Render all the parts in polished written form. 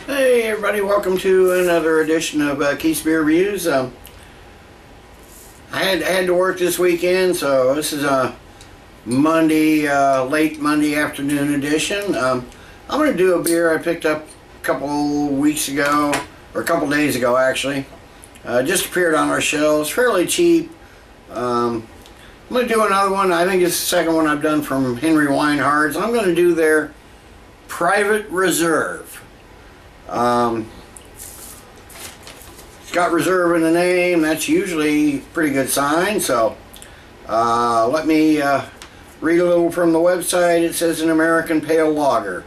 Hey everybody, welcome to another edition of Keith's Beer Reviews. I had to work this weekend, so this is a Monday, late Monday afternoon edition. I'm going to do a beer I picked up a couple weeks ago, or a couple days ago actually. Just appeared on our shelves, fairly cheap. I'm going to do another one. I think it's the second one I've done from Henry Weinhard's. I'm going to do their Private Reserve. It's got reserve in the name. That's usually a pretty good sign. So let me read a little from the website. It says an American pale lager.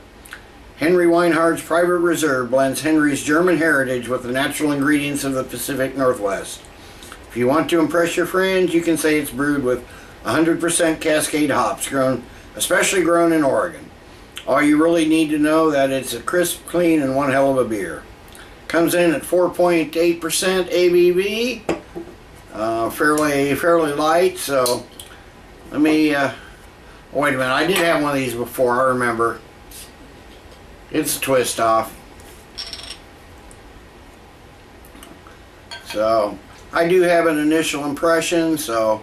Henry Weinhard's Private Reserve blends Henry's German heritage with the natural ingredients of the Pacific Northwest. If you want to impress your friends, you can say it's brewed with 100% Cascade hops, especially grown in Oregon. All you really need to know that it's a crisp, clean, and one hell of a beer. Comes in at 4.8% ABV, fairly light. So let me wait a minute. I did have one of these before. I remember. It's a twist off. So I do have an initial impression. So.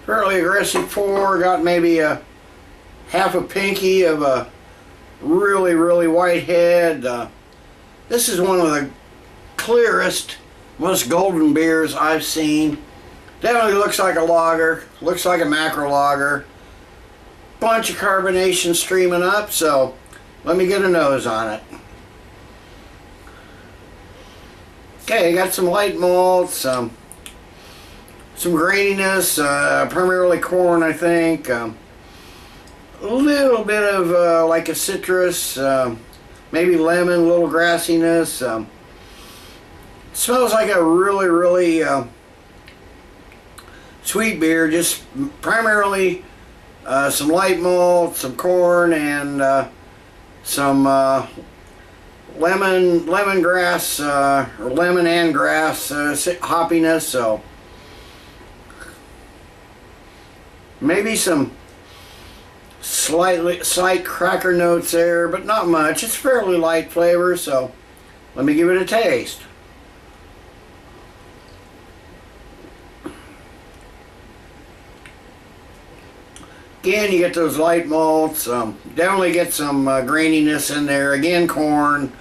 Fairly aggressive pour, got maybe a half a pinky of a really white head. This is one of the clearest, most golden beers I've seen. Definitely looks like a lager, looks like a macro lager. Bunch of carbonation streaming up, so let me get a nose on it. Okay, got some light malts, some graininess, primarily corn, I think. A little bit of like a citrus, maybe lemon, a little grassiness. Smells like a really sweet beer. Just primarily some light malt, some corn, and some lemongrass or lemon and grass hoppiness. So. Maybe some slight cracker notes there, but not much. It's fairly light flavor, so let me give it a taste. Again, you get those light malts. Definitely get some graininess in there. Again, corn.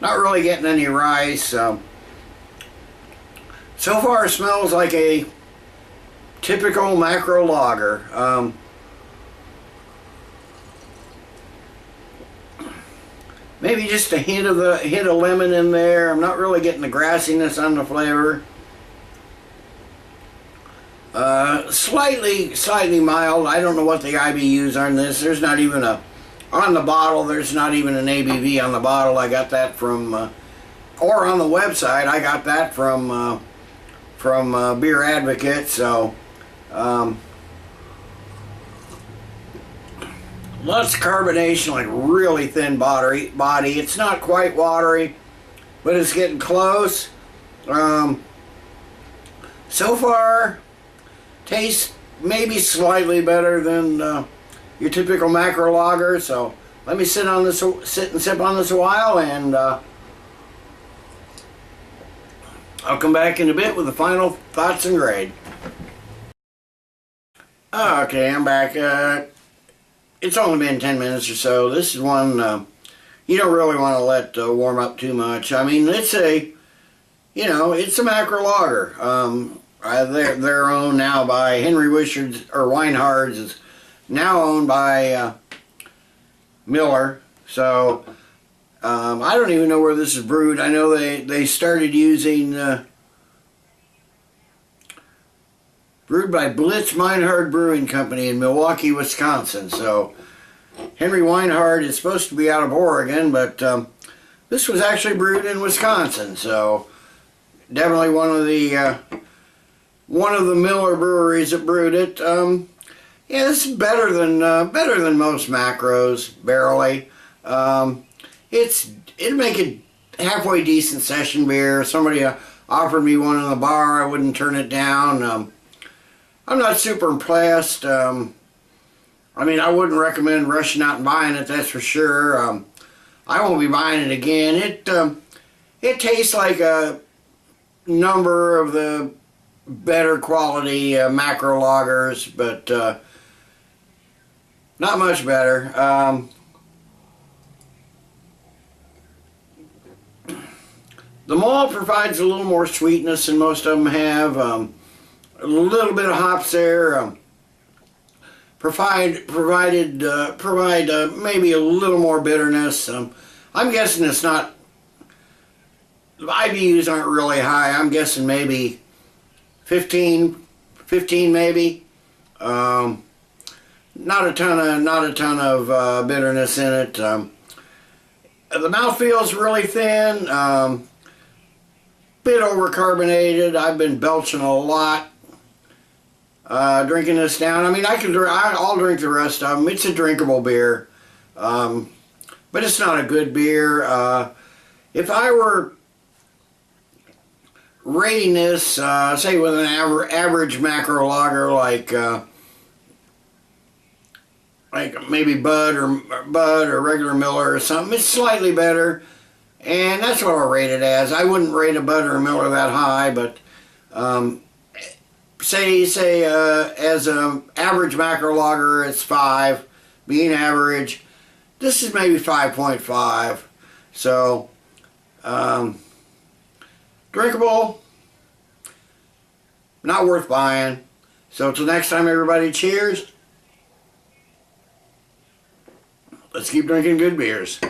Not really getting any rice. So far, it smells like a typical macro lager. Maybe just a hint of lemon in there. I'm not really getting the grassiness on the flavor. Slightly mild. I don't know what the IBUs are on this. There's not even on the bottle. There's not even an ABV on the bottle. I got that from, or on the website. I got that from Beer Advocate. So. Lots of carbonation, like really thin body. It's not quite watery, but it's getting close. So far, tastes maybe slightly better than your typical macro lager. So let me sit and sip on this a while, and I'll come back in a bit with the final thoughts and grade. Okay, I'm back. It's only been 10 minutes or so. This is one you don't really want to let warm up too much. I mean, it's a macro lager. They're owned now by Henry Weinhard's is now owned by Miller. So I don't even know where this is brewed. I know they started using. Brewed by Blitz Weinhard Brewing Company in Milwaukee, Wisconsin. So Henry Weinhard is supposed to be out of Oregon, but this was actually brewed in Wisconsin. So definitely one of the Miller breweries that brewed it. Yeah, this is better than most macros, barely. It'd make a halfway decent session beer. Somebody offered me one in the bar. I wouldn't turn it down. I'm not super impressed. I mean, I wouldn't recommend rushing out and buying it, that's for sure. I won't be buying it again. It tastes like a number of the better quality macro lagers, but not much better. The malt provides a little more sweetness than most of them have. A little bit of hops there. Provide maybe a little more bitterness. I'm guessing it's not. The IBUs aren't really high. I'm guessing maybe 15 maybe. Not a ton of bitterness in it. The mouthfeel's really thin. Bit overcarbonated. I've been belching a lot drinking this down. I mean, I'll drink the rest of them. It's a drinkable beer, but it's not a good beer. If I were rating this, say with an average macro lager like maybe Bud or regular Miller or something, it's slightly better, and that's what I'll rate it as. I wouldn't rate a Bud or a Miller that high, but say as an average macro lager, it's 5, being average. This is maybe 5.5. So drinkable, not worth buying. So till next time, everybody, cheers. Let's keep drinking good beers.